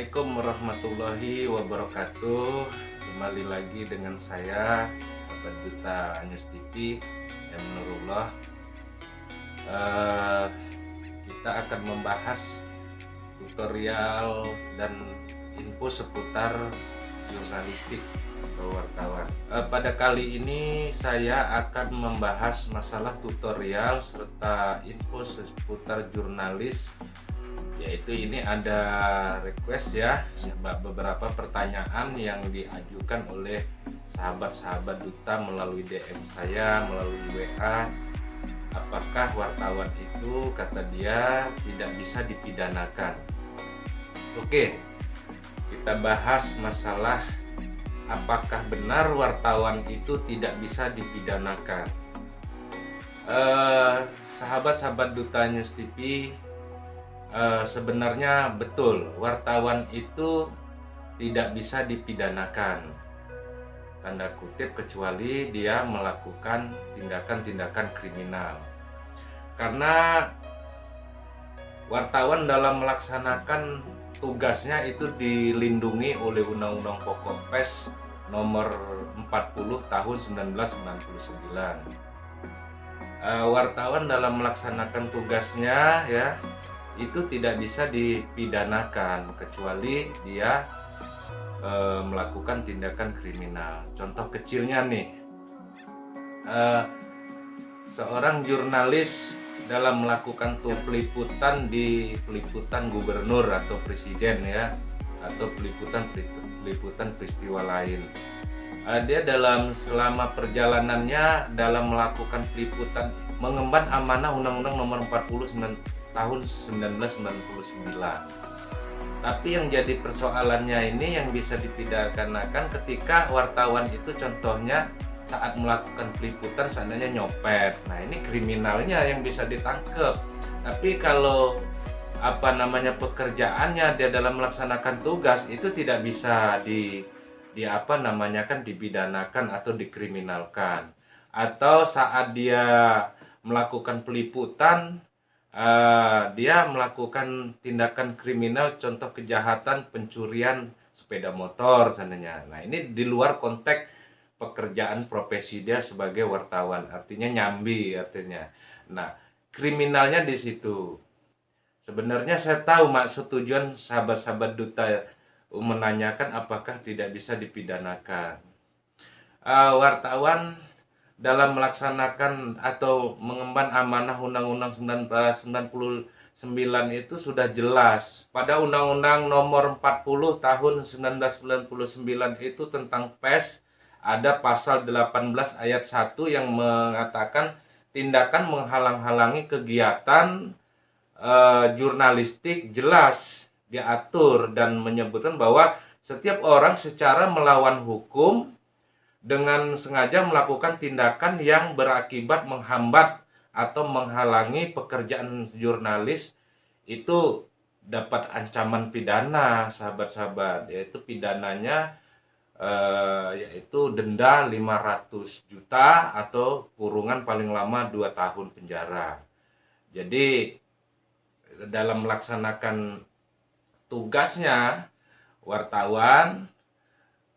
Assalamualaikum warahmatullahi wabarakatuh. Kembali lagi dengan saya, Sahabat Duta News TV, yang Nurullah. Eh, kita akan membahas tutorial dan info seputar jurnalistik atau wartawan. Pada kali ini saya akan membahas masalah tutorial serta info seputar jurnalis, yaitu ini ada request ya, beberapa pertanyaan yang diajukan oleh sahabat-sahabat duta melalui DM saya, melalui WA. Apakah wartawan itu, kata dia, tidak bisa dipidanakan? Oke, kita bahas masalah apakah benar wartawan itu tidak bisa dipidanakan. Sahabat-sahabat Duta News TV, sebenarnya betul, wartawan itu tidak bisa dipidanakan, tanda kutip, kecuali dia melakukan tindakan-tindakan kriminal. Karena wartawan dalam melaksanakan tugasnya itu dilindungi oleh Undang-Undang Pokok PES nomor 40 tahun 1999. Wartawan dalam melaksanakan tugasnya ya itu tidak bisa dipidanakan kecuali dia melakukan tindakan kriminal. Contoh kecilnya nih, seorang jurnalis dalam melakukan peliputan di peliputan gubernur atau presiden ya, atau peliputan peristiwa lain. Dia selama perjalanannya dalam melakukan peliputan mengemban amanah Undang-Undang nomor 40 tahun 1999. Tapi yang jadi persoalannya ini yang bisa dipidanakan ketika wartawan itu contohnya saat melakukan peliputan seandainya nyopet. Nah, ini kriminalnya yang bisa ditangkap. Tapi kalau pekerjaannya dia dalam melaksanakan tugas itu tidak bisa dipidanakan atau dikriminalkan. Atau saat dia melakukan peliputan, dia melakukan tindakan kriminal, contoh kejahatan pencurian sepeda motor seandainya. Nah, ini di luar konteks pekerjaan profesi dia sebagai wartawan, artinya nyambi artinya. Nah, kriminalnya di situ. Sebenarnya saya tahu maksud tujuan sahabat-sahabat duta menanyakan apakah tidak bisa dipidanakan. Wartawan dalam melaksanakan atau mengemban amanah Undang-Undang 1999 itu sudah jelas. Pada Undang-Undang nomor 40 tahun 1999 itu tentang pers, ada pasal 18 ayat 1 yang mengatakan tindakan menghalang-halangi kegiatan jurnalistik jelas diatur dan menyebutkan bahwa setiap orang secara melawan hukum dengan sengaja melakukan tindakan yang berakibat menghambat atau menghalangi pekerjaan jurnalis itu dapat ancaman pidana, sahabat-sahabat, yaitu pidananya yaitu denda 500 juta atau kurungan paling lama 2 tahun penjara. Jadi dalam melaksanakan tugasnya, wartawan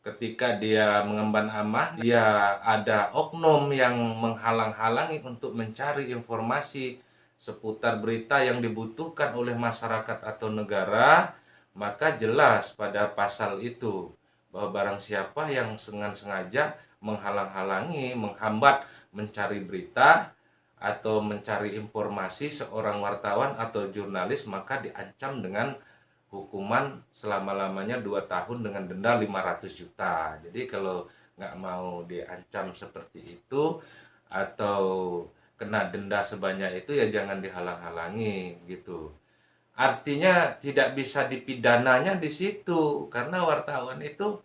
ketika dia mengemban amanah, dia ada oknum yang menghalang-halangi untuk mencari informasi seputar berita yang dibutuhkan oleh masyarakat atau negara, maka jelas pada pasal itu bahwa barang siapa yang sengaja menghalang-halangi, menghambat mencari berita atau mencari informasi seorang wartawan atau jurnalis, maka diancam dengan hukuman selama-lamanya 2 tahun dengan denda 500 juta. Jadi kalau nggak mau diancam seperti itu atau kena denda sebanyak itu, ya jangan dihalang-halangi gitu. Artinya tidak bisa dipidananya di situ, karena wartawan itu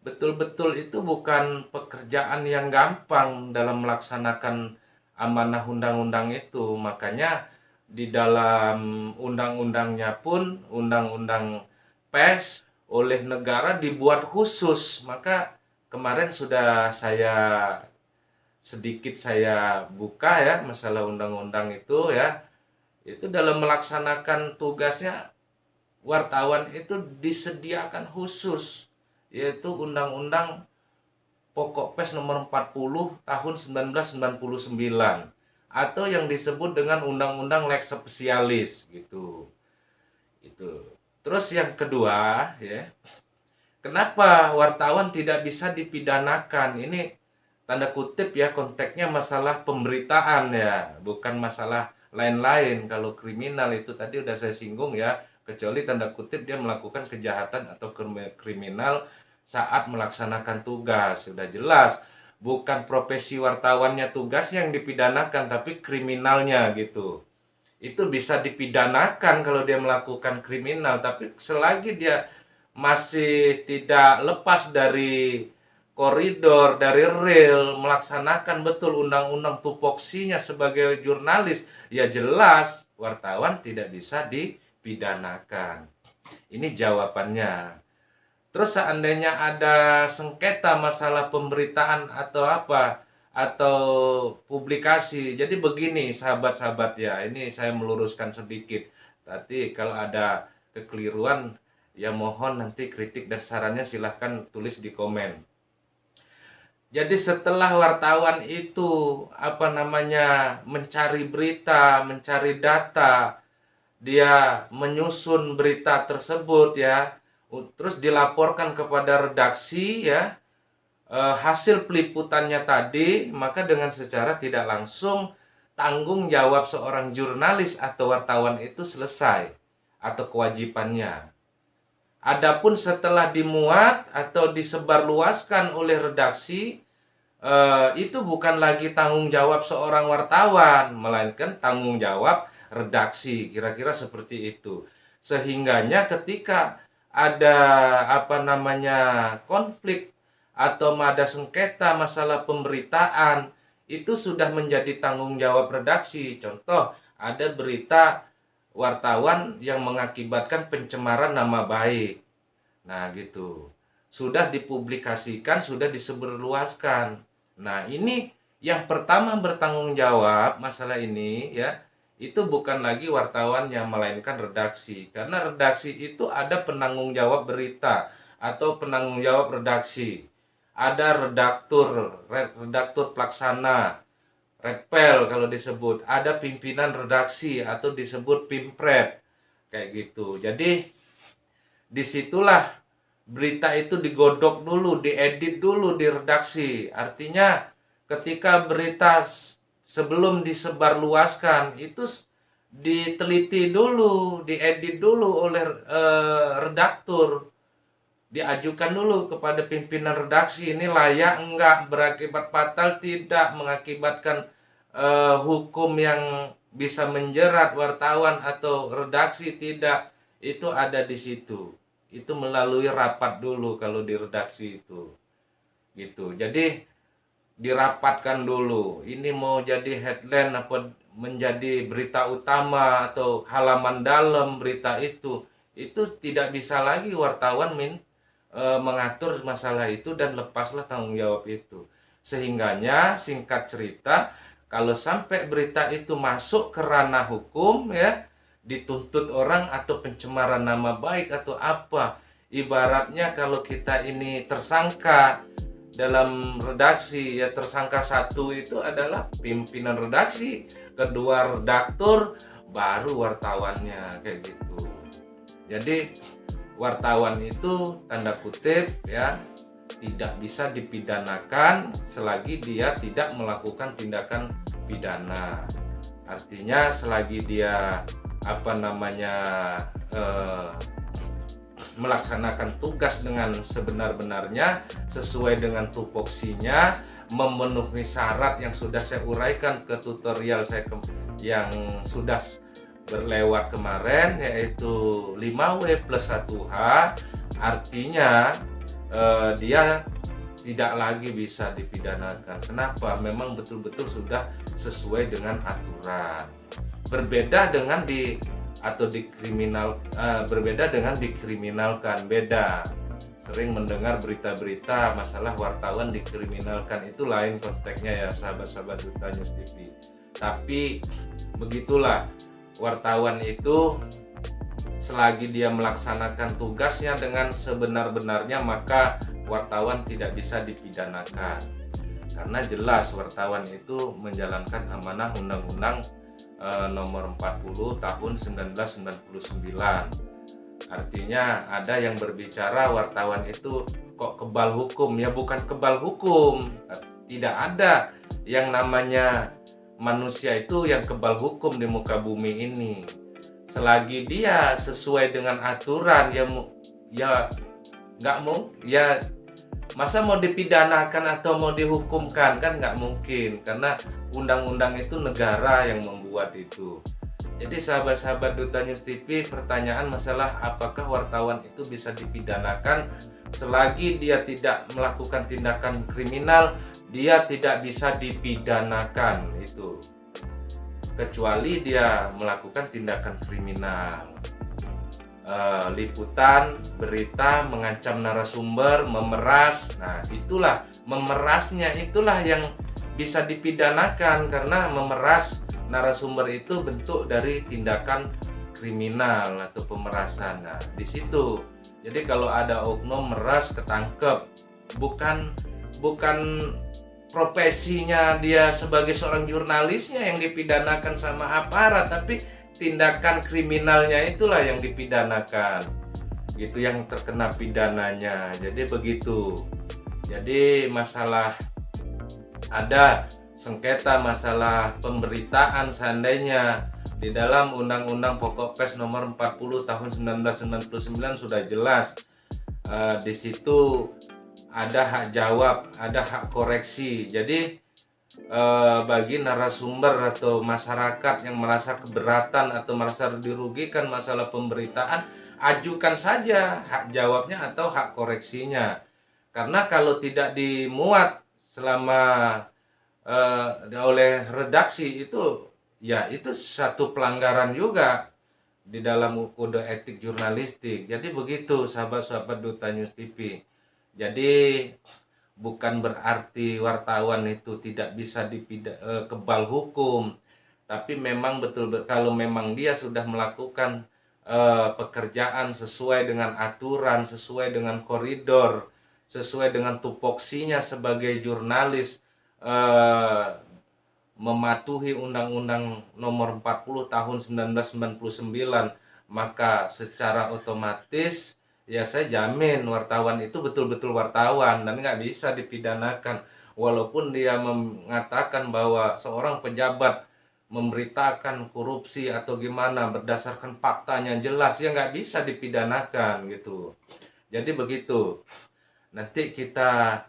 betul-betul itu bukan pekerjaan yang gampang dalam melaksanakan amanah undang-undang itu. Makanya di dalam undang-undangnya pun, undang-undang pers oleh negara dibuat khusus. Maka kemarin sudah sedikit saya buka ya masalah undang-undang itu ya. Itu dalam melaksanakan tugasnya wartawan itu disediakan khusus, yaitu Undang-Undang Pokok Pers nomor 40 tahun 1999 atau yang disebut dengan Undang-Undang Lex Specialis gitu. Itu. Terus yang kedua ya, kenapa wartawan tidak bisa dipidanakan? Ini tanda kutip ya, konteksnya masalah pemberitaan ya, bukan masalah lain-lain. Kalau kriminal itu tadi udah saya singgung ya, kecuali tanda kutip dia melakukan kejahatan atau kriminal saat melaksanakan tugas. Sudah jelas, bukan profesi wartawannya tugasnya yang dipidanakan, tapi kriminalnya gitu. Itu bisa dipidanakan kalau dia melakukan kriminal, tapi selagi dia masih tidak lepas dari koridor, dari real, melaksanakan betul undang-undang tupoksinya sebagai jurnalis, ya jelas wartawan tidak bisa dipidanakan. Ini jawabannya. Terus seandainya ada sengketa masalah pemberitaan atau apa, atau publikasi. Jadi begini sahabat-sahabat ya, ini saya meluruskan sedikit. Tadi kalau ada kekeliruan, ya mohon nanti kritik dan sarannya silahkan tulis di komen. Jadi setelah wartawan itu mencari berita, mencari data, dia menyusun berita tersebut ya, terus dilaporkan kepada redaksi ya, hasil peliputannya tadi, maka dengan secara tidak langsung tanggung jawab seorang jurnalis atau wartawan itu selesai atau kewajibannya. Adapun setelah dimuat atau disebarluaskan oleh redaksi, itu bukan lagi tanggung jawab seorang wartawan, melainkan tanggung jawab redaksi, kira-kira seperti itu. Sehingganya ketika ada konflik atau ada sengketa masalah pemberitaan, itu sudah menjadi tanggung jawab redaksi. Contoh, ada berita wartawan yang mengakibatkan pencemaran nama baik. Nah, gitu. Sudah dipublikasikan, sudah disebarluaskan. Nah, ini yang pertama bertanggung jawab masalah ini ya, itu bukan lagi wartawannya, melainkan redaksi. Karena redaksi itu ada penanggung jawab berita atau penanggung jawab redaksi. Ada redaktur pelaksana, redpel kalau disebut. Ada pimpinan redaksi atau disebut pimpred. Kayak gitu. Jadi disitulah berita itu digodok dulu, diedit dulu di redaksi. Artinya ketika berita sebelum disebarluaskan itu diteliti dulu, diedit dulu oleh redaktur, diajukan dulu kepada pimpinan redaksi, ini layak enggak, berakibat fatal tidak, mengakibatkan hukum yang bisa menjerat wartawan atau redaksi tidak, itu ada di situ. Itu melalui rapat dulu kalau di redaksi itu. Gitu. Jadi dirapatkan dulu, ini mau jadi headline apa menjadi berita utama atau halaman dalam berita itu tidak bisa lagi wartawan mengatur masalah itu dan lepaslah tanggung jawab itu. Sehingganya singkat cerita, kalau sampai berita itu masuk ke ranah hukum ya, dituntut orang atau pencemaran nama baik atau apa, ibaratnya kalau kita ini tersangka dalam redaksi ya, tersangka satu itu adalah pimpinan redaksi, kedua redaktur, baru wartawannya, kayak gitu. Jadi wartawan itu tanda kutip ya tidak bisa dipidanakan selagi dia tidak melakukan tindakan pidana. Artinya selagi dia melaksanakan tugas dengan sebenar-benarnya sesuai dengan tupoksinya, memenuhi syarat yang sudah saya uraikan ke tutorial saya yang sudah berlewat kemarin, yaitu 5W plus 1H, artinya dia tidak lagi bisa dipidanakan. Kenapa? Memang betul-betul sudah sesuai dengan aturan. Berbeda dengan dikriminalkan, beda. Sering mendengar berita-berita masalah wartawan dikriminalkan, itu lain konteksnya ya sahabat-sahabat Duta News TV. Tapi begitulah, wartawan itu selagi dia melaksanakan tugasnya dengan sebenar-benarnya, maka wartawan tidak bisa dipidanakan. Karena jelas wartawan itu menjalankan amanah Undang-Undang nomor 40 tahun 1999. Artinya ada yang berbicara wartawan itu kok kebal hukum. Ya bukan kebal hukum, tidak ada yang namanya manusia itu yang kebal hukum di muka bumi ini. Selagi dia sesuai dengan aturan, ya nggak mau, ya masa mau dipidanakan atau mau dihukumkan, kan nggak mungkin, karena undang-undang itu negara yang membuat itu. Jadi sahabat-sahabat Duta News TV, pertanyaan masalah apakah wartawan itu bisa dipidanakan, selagi dia tidak melakukan tindakan kriminal, dia tidak bisa dipidanakan itu, kecuali dia melakukan tindakan kriminal. Liputan, berita, mengancam narasumber, memeras. Nah, itulah memerasnya, itulah yang bisa dipidanakan, karena memeras narasumber itu bentuk dari tindakan kriminal atau pemerasan. Nah, di situ. Jadi kalau ada oknum meras ketangkep, bukan profesinya dia sebagai seorang jurnalisnya yang dipidanakan sama aparat, tapi tindakan kriminalnya itulah yang dipidanakan, gitu, yang terkena pidananya. Jadi begitu. Jadi masalah ada sengketa masalah pemberitaan, seandainya di dalam Undang-Undang Pokok Pers nomor 40 tahun 1999 sudah jelas, di situ ada hak jawab, ada hak koreksi. Jadi bagi narasumber atau masyarakat yang merasa keberatan atau merasa dirugikan masalah pemberitaan, ajukan saja hak jawabnya atau hak koreksinya. Karena kalau tidak dimuat selama oleh redaksi, itu ya itu satu pelanggaran juga di dalam kode etik jurnalistik. Jadi begitu sahabat-sahabat Duta News TV. Jadi bukan berarti wartawan itu tidak bisa kebal hukum, tapi memang betul kalau memang dia sudah melakukan pekerjaan sesuai dengan aturan, sesuai dengan koridor, sesuai dengan tupoksinya sebagai jurnalis, mematuhi Undang-Undang nomor 40 tahun 1999, maka secara otomatis ya saya jamin wartawan itu betul-betul wartawan dan nggak bisa dipidanakan. Walaupun dia mengatakan bahwa seorang pejabat memberitakan korupsi atau gimana berdasarkan faktanya jelas, ya nggak bisa dipidanakan gitu. Jadi begitu. Nanti kita,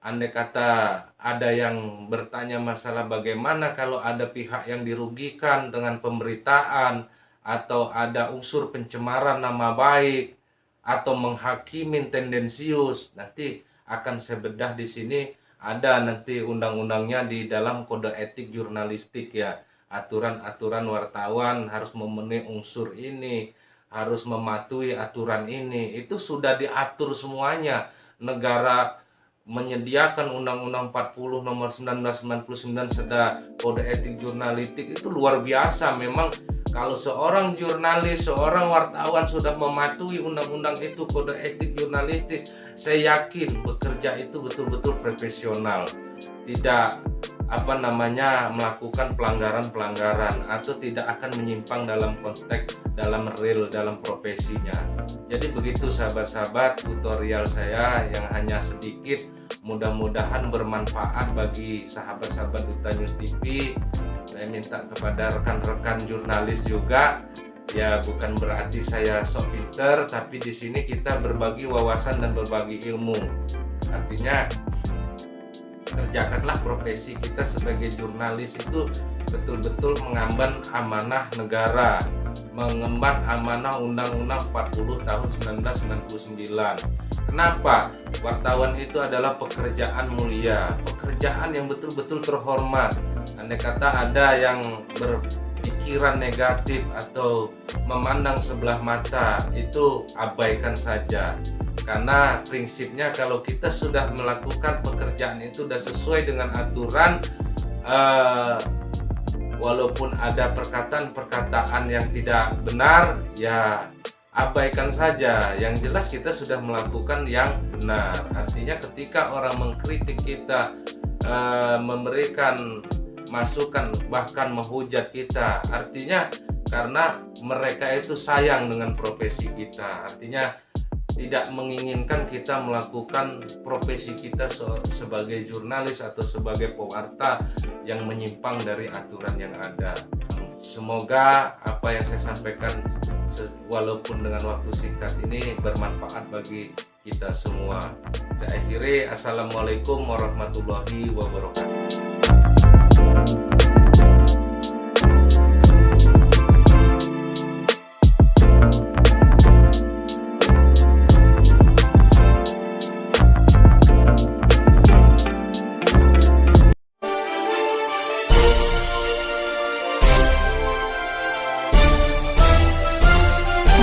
andai kata ada yang bertanya masalah bagaimana kalau ada pihak yang dirugikan dengan pemberitaan, atau ada unsur pencemaran nama baik, atau menghakimin tendensius, nanti akan saya bedah di sini. Ada nanti undang-undangnya di dalam kode etik jurnalistik ya. Aturan-aturan wartawan harus memenuhi unsur ini, harus mematuhi aturan ini. Itu sudah diatur semuanya. Negara menyediakan Undang-Undang 40 nomor 1999 serta kode etik jurnalistik, itu luar biasa. Memang kalau seorang jurnalis, seorang wartawan sudah mematuhi undang-undang itu, kode etik jurnalistik, saya yakin bekerja itu betul-betul profesional, tidak melakukan pelanggaran-pelanggaran atau tidak akan menyimpang dalam konteks, dalam real, dalam profesinya. Jadi begitu sahabat-sahabat tutorial saya yang hanya sedikit, mudah-mudahan bermanfaat bagi sahabat-sahabat Duta News TV. Saya minta kepada rekan-rekan jurnalis juga, ya bukan berarti saya sok pinter, tapi di sini kita berbagi wawasan dan berbagi ilmu. Artinya kerjakanlah profesi kita sebagai jurnalis itu betul-betul mengemban amanah negara, mengemban amanah Undang-Undang 40 tahun 1999. Kenapa? Wartawan itu adalah pekerjaan mulia, pekerjaan yang betul-betul terhormat. Andai kata ada yang berpikiran negatif atau memandang sebelah mata, itu abaikan saja. Karena prinsipnya kalau kita sudah melakukan pekerjaan itu sudah sesuai dengan aturan, walaupun ada perkataan-perkataan yang tidak benar, ya abaikan saja. Yang jelas kita sudah melakukan yang benar. Artinya ketika orang mengkritik kita, memberikan masukan, bahkan menghujat kita, artinya karena mereka itu sayang dengan profesi kita. Artinya tidak menginginkan kita melakukan profesi kita sebagai jurnalis atau sebagai pewarta yang menyimpang dari aturan yang ada. Semoga apa yang saya sampaikan walaupun dengan waktu singkat ini bermanfaat bagi kita semua. Saya akhiri, assalamualaikum warahmatullahi wabarakatuh.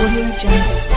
Audio Jungle.